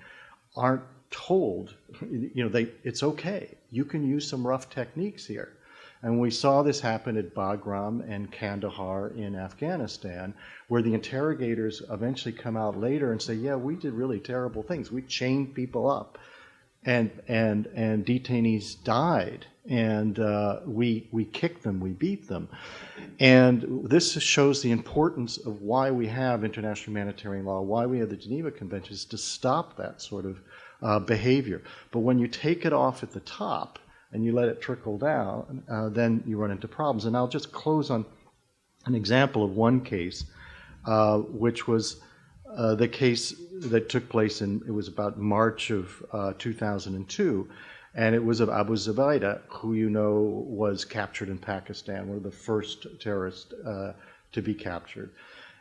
[SPEAKER 2] aren't told, it's okay. You can use some rough techniques here. And we saw this happen at Bagram and Kandahar in Afghanistan, where the interrogators eventually come out later and say, yeah, we did really terrible things. We chained people up, and detainees died, and we kicked them, we beat them. And this shows the importance of why we have international humanitarian law, why we have the Geneva Conventions, to stop that sort of behavior. But when you take it off at the top and you let it trickle down, then you run into problems. And I'll just close on an example of one case, which was the case that took place it was about March of 2002, and it was of Abu Zubaydah, who was captured in Pakistan, one of the first terrorists to be captured.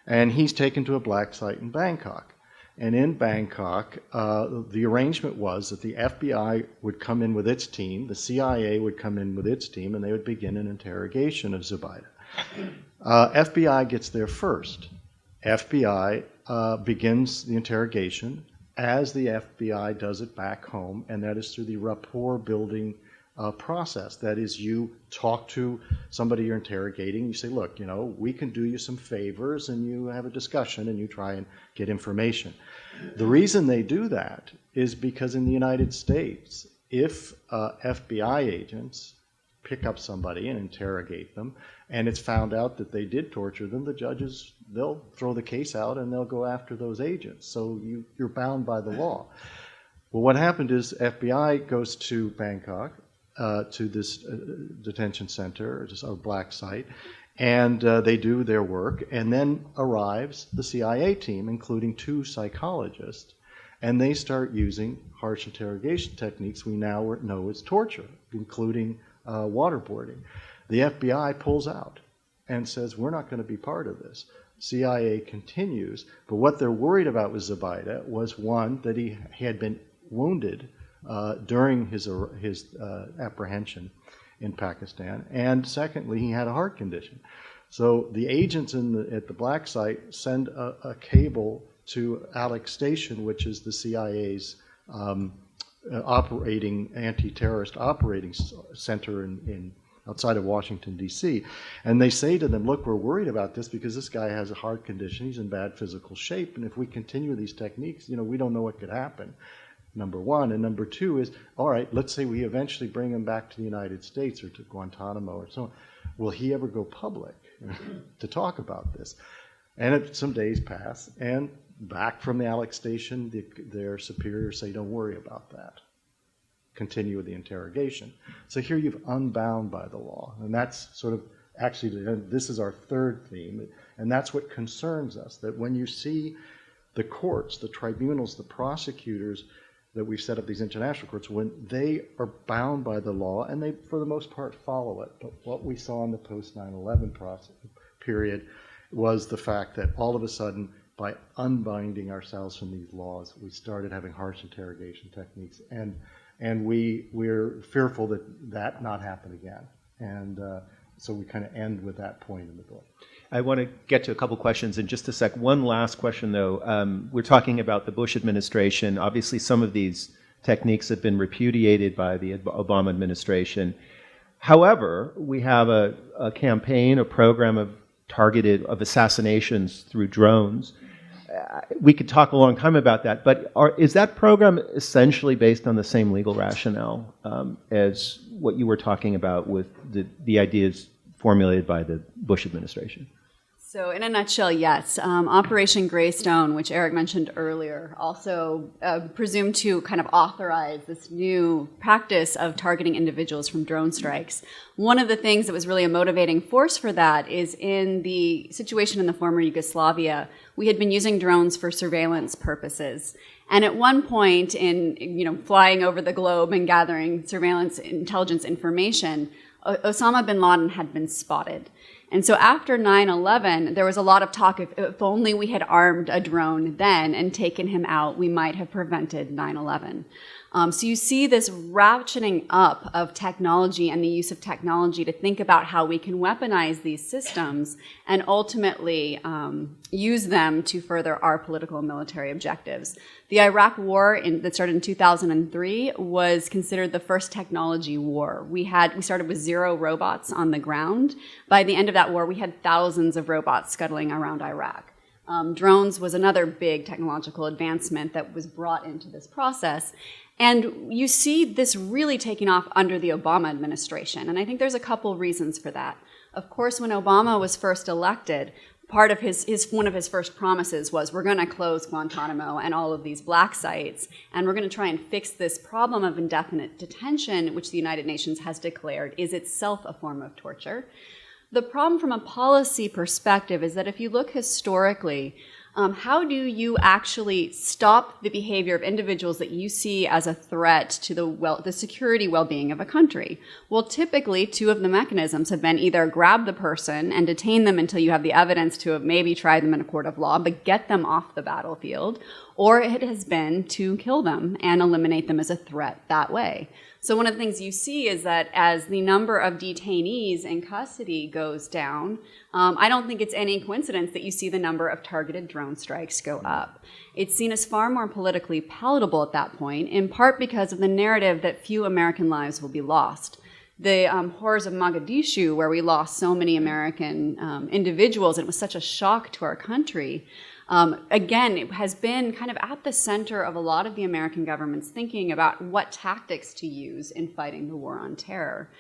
[SPEAKER 2] And he's taken to a black site in Bangkok. And in Bangkok, the arrangement was that the FBI would come in with its team, the CIA would come in with its team, and they would begin an interrogation of Zubaydah. FBI gets there first. FBI begins the interrogation as the FBI does it back home, and that is through the rapport building process. That is, you talk to somebody you're interrogating, you say, look, we can do you some favors, and you have a discussion and you try and get information. The reason they do that is because in the United States, if FBI agents pick up somebody and interrogate them, and it's found out that they did torture them, the judges, they'll throw the case out and they'll go after those agents. So you're bound by the law. Well, what happened is FBI goes to Bangkok, to this detention center, or just a black site, and they do their work, and then arrives the CIA team, including 2 psychologists, and they start using harsh interrogation techniques we now know as torture, including waterboarding. The FBI pulls out and says, we're not going to be part of this. CIA continues, but what they're worried about with Zubaydah was, one, that he had been wounded during his apprehension in Pakistan. And secondly, he had a heart condition. So the agents at the black site send a cable to Alex Station, which is the CIA's operating anti-terrorist operating center outside of Washington, D.C. And they say to them, look, we're worried about this because this guy has a heart condition. He's in bad physical shape. And if we continue these techniques, we don't know what could happen, number one. And number two is, all right, let's say we eventually bring him back to the United States or to Guantanamo or so on. Will he ever go public to talk about this? And some days pass, and back from the Alex Station, their superiors say, don't worry about that. Continue with the interrogation. So here you've unbound by the law. And that's sort of, actually, this is our third theme. And that's what concerns us, that when you see the courts, the tribunals, the prosecutors, that we've set up these international courts, when they are bound by the law, and they, for the most part, follow it. But what we saw in the post-9/11 period was the fact that all of a sudden, by unbinding ourselves from these laws, we started having harsh interrogation techniques. And we're fearful that not happen again. And so we kind of end with that point in the book.
[SPEAKER 1] I want to get to a couple questions in just a sec. One last question, though. We're talking about the Bush administration. Obviously, some of these techniques have been repudiated by the Obama administration. However, we have a campaign, a program of targeted assassinations through drones. We could talk a long time about that, but is that program essentially based on the same legal rationale as what you were talking about with the ideas formulated by the Bush administration?
[SPEAKER 3] So in a nutshell, yes. Operation Greystone, which Eric mentioned earlier, also presumed to kind of authorize this new practice of targeting individuals from drone strikes. One of the things that was really a motivating force for that is in the situation in the former Yugoslavia, we had been using drones for surveillance purposes. And at one point in flying over the globe and gathering surveillance intelligence information, Osama bin Laden had been spotted. And so after 9/11, there was a lot of talk, if only we had armed a drone then and taken him out, we might have prevented 9/11. So you see this ratcheting up of technology and the use of technology to think about how we can weaponize these systems and ultimately use them to further our political and military objectives. The Iraq War that started in 2003 was considered the first technology war. We started with 0 robots on the ground. By the end of that war, we had thousands of robots scuttling around Iraq. Drones was another big technological advancement that was brought into this process. And you see this really taking off under the Obama administration. And I think there's a couple reasons for that. Of course, when Obama was first elected, part of one of his first promises was, we're going to close Guantanamo and all of these black sites, and we're going to try and fix this problem of indefinite detention, which the United Nations has declared is itself a form of torture. The problem from a policy perspective is that if you look historically, how do you actually stop the behavior of individuals that you see as a threat to the security well-being of a country? Well, typically, 2 of the mechanisms have been either grab the person and detain them until you have the evidence to maybe try them in a court of law, but get them off the battlefield, or it has been to kill them and eliminate them as a threat that way. So one of the things you see is that as the number of detainees in custody goes down, I don't think it's any coincidence that you see the number of targeted drone strikes go up. It's seen as far more politically palatable at that point, in part because of the narrative that few American lives will be lost. The horrors of Mogadishu, where we lost so many American individuals, and it was such a shock to our country, again, it has been kind of at the center of a lot of the American government's thinking about what tactics to use in fighting the war on terror.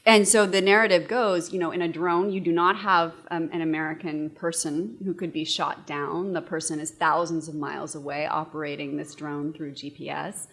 [SPEAKER 3] And so the narrative goes, in a drone, you do not have an American person who could be shot down. The person is thousands of miles away operating this drone through GPS.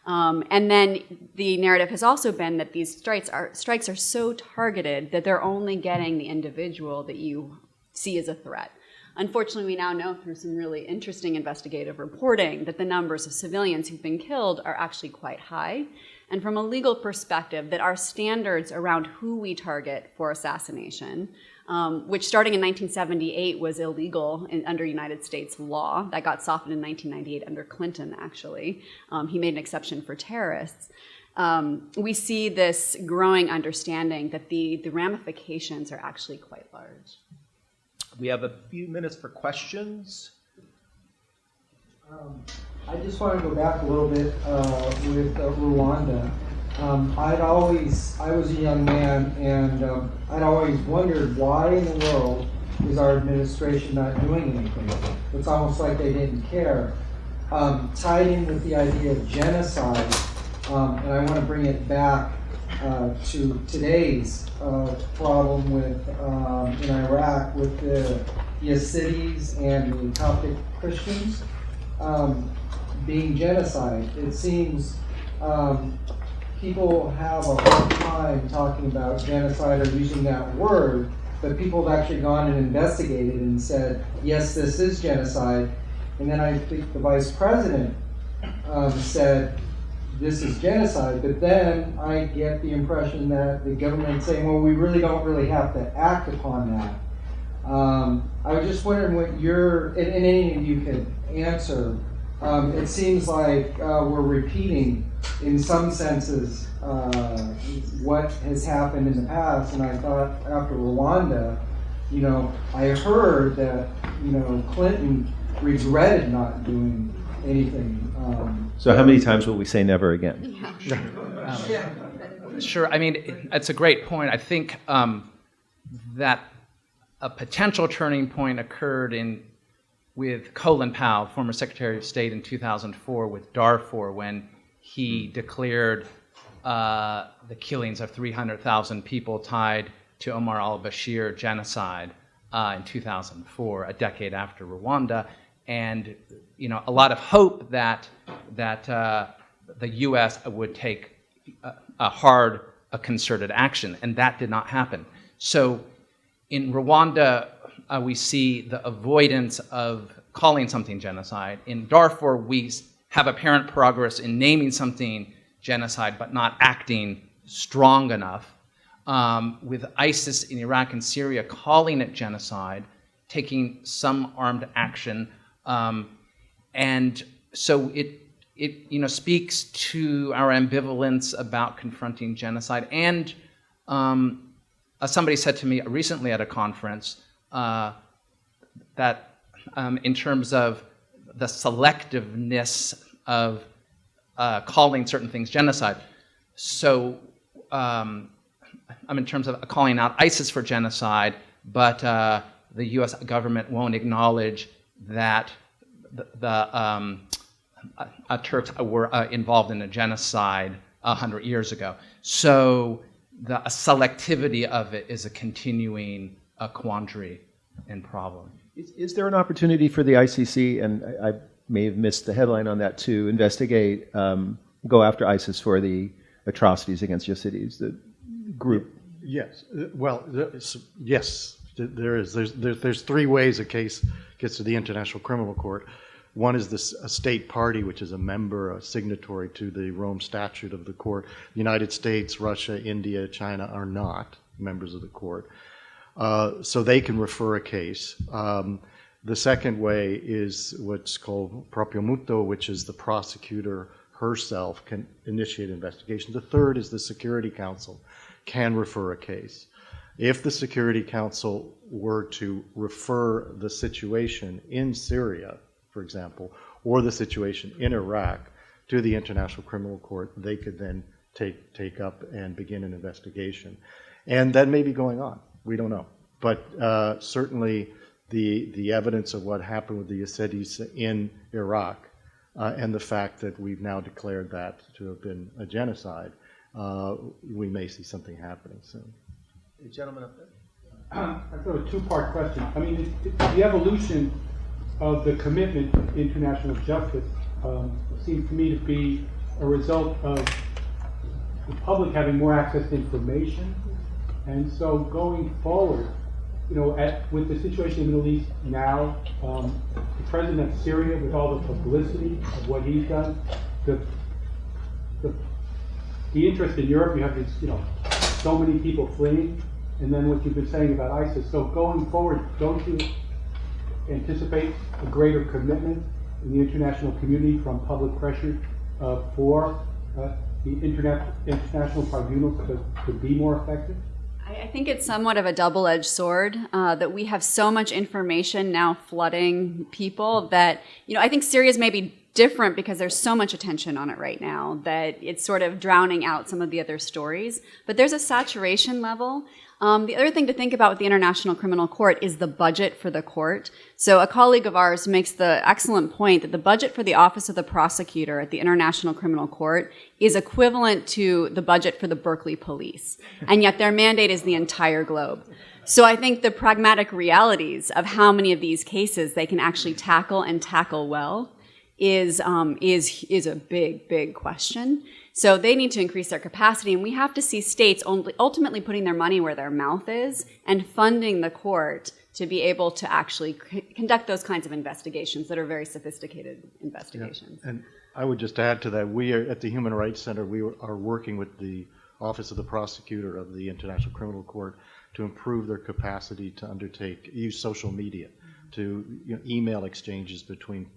[SPEAKER 3] And then the narrative has also been that these strikes are so targeted that they're only getting the individual that you see as a threat. Unfortunately, we now know through some really interesting investigative reporting that the numbers of civilians who've been killed are actually quite high. And from a legal perspective, that our standards around who we target for assassination which starting in 1978 was illegal under United States law. That got softened in 1998 under Clinton, actually. He made an exception for terrorists. We see this growing understanding that the ramifications are actually quite large.
[SPEAKER 1] We have a few minutes for questions.
[SPEAKER 5] I just want to go back a little bit with Rwanda. I was a young man, and I'd always wondered why in the world is our administration not doing anything? It's almost like they didn't care. Tied in with the idea of genocide, and I want to bring it back to today's problem with in Iraq with the Yazidis and the Coptic Christians being genocide. It seems people have a hard time talking about genocide or using that word, but people have actually gone and investigated and said, yes, this is genocide. And then I think the vice president said, this is genocide, but then I get the impression that the government's saying, well, we really don't have to act upon that. I was just wondering what and any of you could answer. It seems like we're repeating, in some senses, what has happened in the past, and I thought after Rwanda, I heard that, Clinton regretted not doing anything.
[SPEAKER 1] So how many times will we say never again?
[SPEAKER 4] Sure. I mean, it's a great point. I think that a potential turning point occurred with Colin Powell, former Secretary of State, in 2004 with Darfur, when he declared the killings of 300,000 people tied to Omar al-Bashir genocide in 2004, a decade after Rwanda, and a lot of hope that the U.S. would take a concerted action, and that did not happen. So in Rwanda, we see the avoidance of calling something genocide. In Darfur, we have apparent progress in naming something genocide, but not acting strong enough. With ISIS in Iraq and Syria calling it genocide, taking some armed action, and so it speaks to our ambivalence about confronting genocide. And somebody said to me recently at a conference that in terms of the selectiveness of calling certain things genocide. So in terms of calling out ISIS for genocide, but the U.S. government won't acknowledge that the Turks were involved in a genocide 100 years ago. So the selectivity of it is a continuing quandary and problem.
[SPEAKER 1] Is there an opportunity for the ICC, and I may have missed the headline on that, to investigate, go after ISIS for the atrocities against Yazidis, the group?
[SPEAKER 2] Yes. Well, yes, there is. There's three ways a case gets to the International Criminal Court. One is a state party, which is a member, a signatory to the Rome Statute of the court. The United States, Russia, India, China are not members of the court. So they can refer a case. The second way is what's called proprio mutuo, which is the prosecutor herself can initiate investigation. The third is the Security Council can refer a case. If the Security Council were to refer the situation in Syria, for example, or the situation in Iraq to the International Criminal Court, they could then take up and begin an investigation. And that may be going on. We don't know. But certainly the evidence of what happened with the Yazidis in Iraq and the fact that we've now declared that to have been a genocide, we may see something happening soon.
[SPEAKER 1] The gentleman up there.
[SPEAKER 6] I've got a two-part question. I mean, the evolution of the commitment to international justice seems to me to be a result of the public having more access to information. And so going forward, with the situation in the Middle East now, the president of Syria, with all the publicity of what he's done, the interest in Europe, you have these, so many people fleeing. and then what you've been saying about ISIS. So going forward, don't you anticipate a greater commitment in the international community from public pressure for the international tribunals to be more effective?
[SPEAKER 3] I think it's somewhat of a double-edged sword that we have so much information now flooding people that, I think Syria's maybe different because there's so much attention on it right now that it's sort of drowning out some of the other stories. But there's a saturation level. The other thing to think about with the International Criminal Court is the budget for the court. So a colleague of ours makes the excellent point that the budget for the Office of the Prosecutor at the International Criminal Court is equivalent to the budget for the Berkeley Police. And yet their mandate is the entire globe. So I think the pragmatic realities of how many of these cases they can actually tackle and tackle well is a big, big question. So they need to increase their capacity, and we have to see states ultimately putting their money where their mouth is and funding the court to be able to actually conduct those kinds of investigations that are very sophisticated investigations.
[SPEAKER 2] Yeah. And I would just add to that, we are at the Human Rights Center, we are working with the Office of the Prosecutor of the International Criminal Court to improve their capacity to use social media, to email exchanges between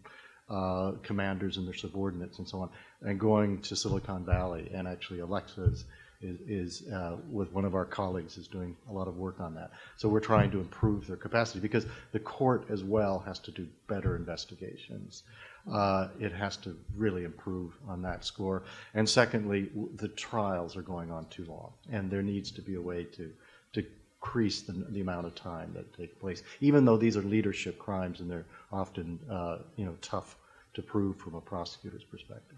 [SPEAKER 2] commanders and their subordinates and so on, and going to Silicon Valley. And actually Alexa is with one of our colleagues is doing a lot of work on that. So we're trying to improve their capacity because the court as well has to do better investigations. It has to really improve on that score. And secondly, the trials are going on too long, and there needs to be a way to increase the amount of time that take place, even though these are leadership crimes and they're often tough to prove from a prosecutor's perspective.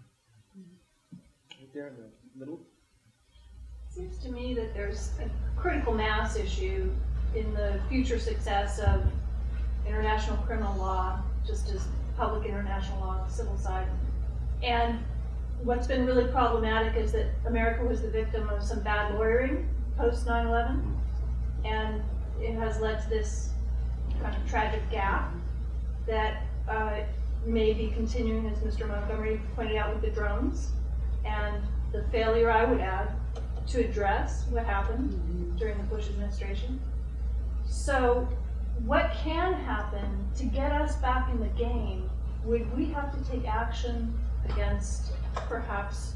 [SPEAKER 7] Right there in the middle.
[SPEAKER 8] It seems to me that there's a critical mass issue in the future success of international criminal law, just as public international law on the civil side. And what's been really problematic is that America was the victim of some bad lawyering post 9/11, and it has led to this kind of tragic gap that may be continuing, as Mr. Montgomery pointed out, with the drones, and the failure, I would add, to address what happened during the Bush administration. So what can happen to get us back in the game? Would we have to take action against perhaps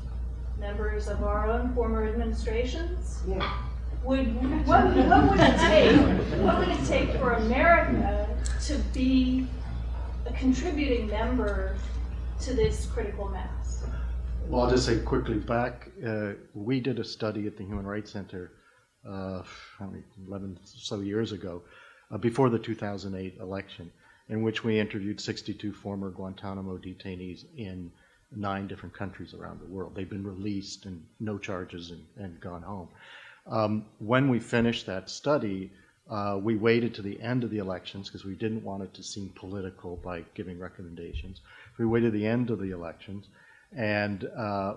[SPEAKER 8] members of our own former administrations?
[SPEAKER 5] Yeah.
[SPEAKER 8] What would it take for America to be a contributing member to this critical mass?
[SPEAKER 2] Well, I'll just say quickly back, we did a study at the Human Rights Center 11 or so years ago, before the 2008 election, in which we interviewed 62 former Guantanamo detainees in 9 different countries around the world. They've been released and no charges and gone home. When we finished that study, we waited to the end of the elections because we didn't want it to seem political by giving recommendations. We waited to the end of the elections, and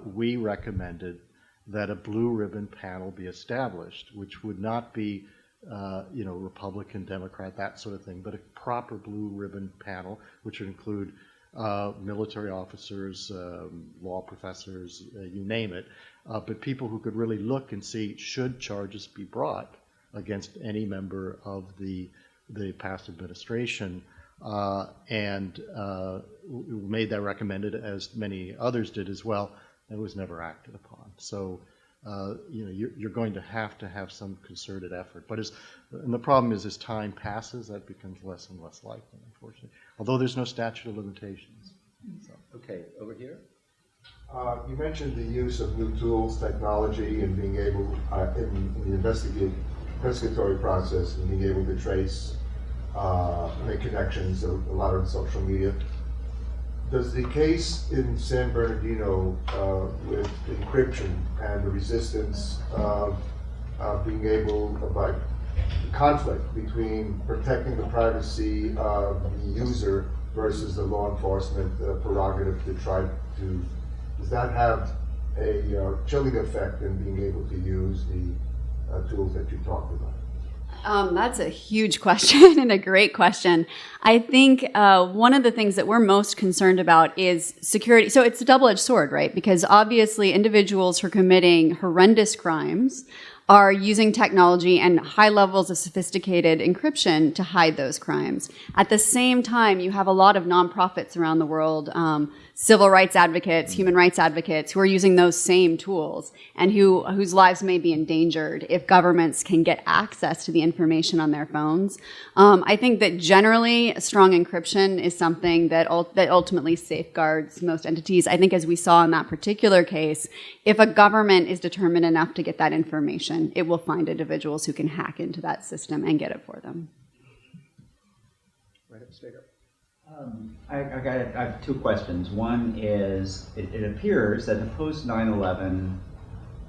[SPEAKER 2] we recommended that a blue ribbon panel be established, which would not be Republican, Democrat, that sort of thing, but a proper blue ribbon panel, which would include military officers, law professors, you name it, but people who could really look and see, should charges be brought against any member of the past administration, and made that recommended, as many others did as well, and was never acted upon. So you're going to have some concerted effort. And the problem is, as time passes, that becomes less and less likely, unfortunately. Although there's no statute of limitations. So.
[SPEAKER 7] Okay, over here.
[SPEAKER 9] You mentioned the use of new tools, technology, and being able, in the investigatory process, and being able to trace, make connections, a lot of social media. Does the case in San Bernardino with encryption and the resistance being able, by conflict between protecting the privacy of the user versus the law enforcement prerogative to try to, does that have a chilling effect in being able to use the tools that you talked about?
[SPEAKER 3] That's a huge question and a great question. I think one of the things that we're most concerned about is security. So it's a double-edged sword, right? Because obviously individuals who are committing horrendous crimes are using technology and high levels of sophisticated encryption to hide those crimes. At the same time, you have a lot of nonprofits around the world, civil rights advocates, human rights advocates, who are using those same tools and whose lives may be endangered if governments can get access to the information on their phones. I think that generally strong encryption is something that ultimately safeguards most entities. I think as we saw in that particular case, if a government is determined enough to get that information, it will find individuals who can hack into that system and get it for them.
[SPEAKER 7] Right up straight up.
[SPEAKER 10] I have two questions. One is, it appears that the post 9/11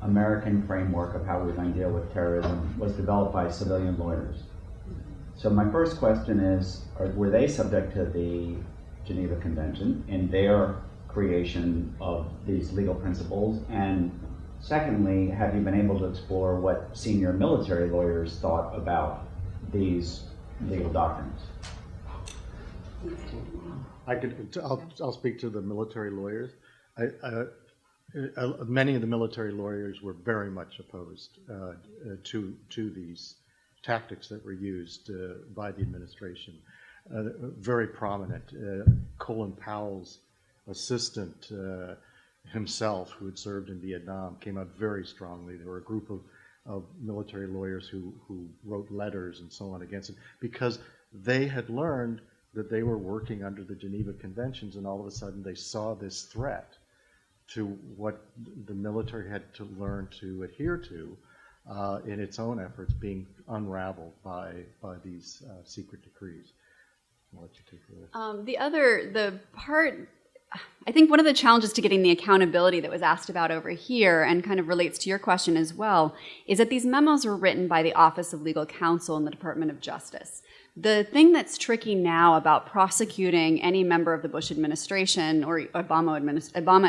[SPEAKER 10] American framework of how we're going to deal with terrorism was developed by civilian lawyers. So my first question is, were they subject to the Geneva Convention in their creation of these legal principles? And secondly, have you been able to explore what senior military lawyers thought about these legal doctrines?
[SPEAKER 2] I'll speak to the military lawyers. Many of the military lawyers were very much opposed to these tactics that were used by the administration. Very prominent. Colin Powell's assistant himself, who had served in Vietnam, came out very strongly. There were a group of military lawyers who wrote letters and so on against it because they had learned that they were working under the Geneva Conventions, and all of a sudden they saw this threat to what the military had to learn to adhere to in its own efforts being unraveled by these secret decrees. I'll let you take this.
[SPEAKER 3] I think one of the challenges to getting the accountability that was asked about over here, and kind of relates to your question as well, is that these memos were written by the Office of Legal Counsel in the Department of Justice. The thing that's tricky now about prosecuting any member of the Bush administration or Obama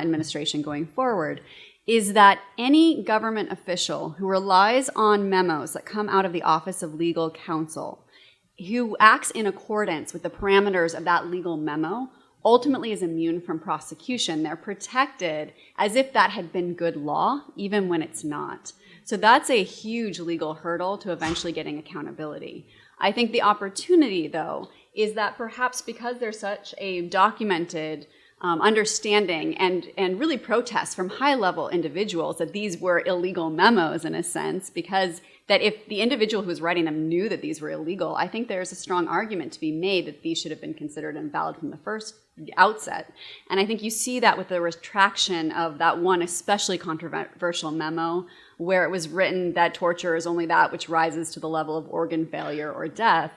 [SPEAKER 3] administration going forward is that any government official who relies on memos that come out of the Office of Legal Counsel, who acts in accordance with the parameters of that legal memo, ultimately is immune from prosecution. They're protected as if that had been good law, even when it's not. So that's a huge legal hurdle to eventually getting accountability. I think the opportunity, though, is that perhaps because there's such a documented understanding and really protests from high-level individuals that these were illegal memos in a sense, because that if the individual who was writing them knew that these were illegal, I think there's a strong argument to be made that these should have been considered invalid from the first outset. And I think you see that with the retraction of that one especially controversial memo where it was written that torture is only that which rises to the level of organ failure or death.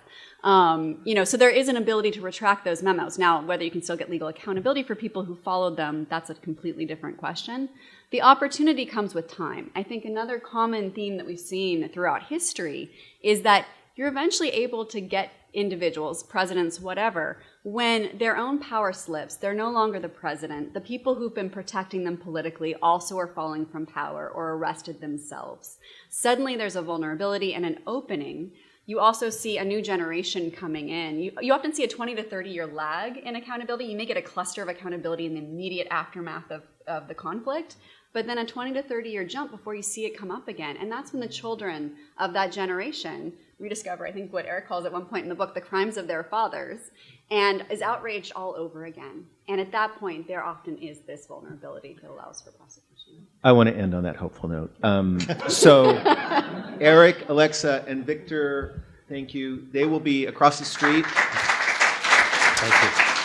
[SPEAKER 3] So there is an ability to retract those memos. Now, whether you can still get legal accountability for people who followed them, that's a completely different question. The opportunity comes with time. I think another common theme that we've seen throughout history is that you're eventually able to get individuals, presidents, whatever, when their own power slips, they're no longer the president. The people who've been protecting them politically also are falling from power or arrested themselves. Suddenly there's a vulnerability and an opening. You also see a new generation coming in. You often see a 20 to 30-year lag in accountability. You may get a cluster of accountability in the immediate aftermath of the conflict, but then a 20 to 30-year jump before you see it come up again. And that's when the children of that generation rediscover, I think what Eric calls at one point in the book, the crimes of their fathers, and is outraged all over again. And at that point, there often is this vulnerability that allows for prosecution.
[SPEAKER 1] I want to end on that hopeful note. So Eric, Alexa, and Victor, thank you. They will be across the street.
[SPEAKER 2] Thank you.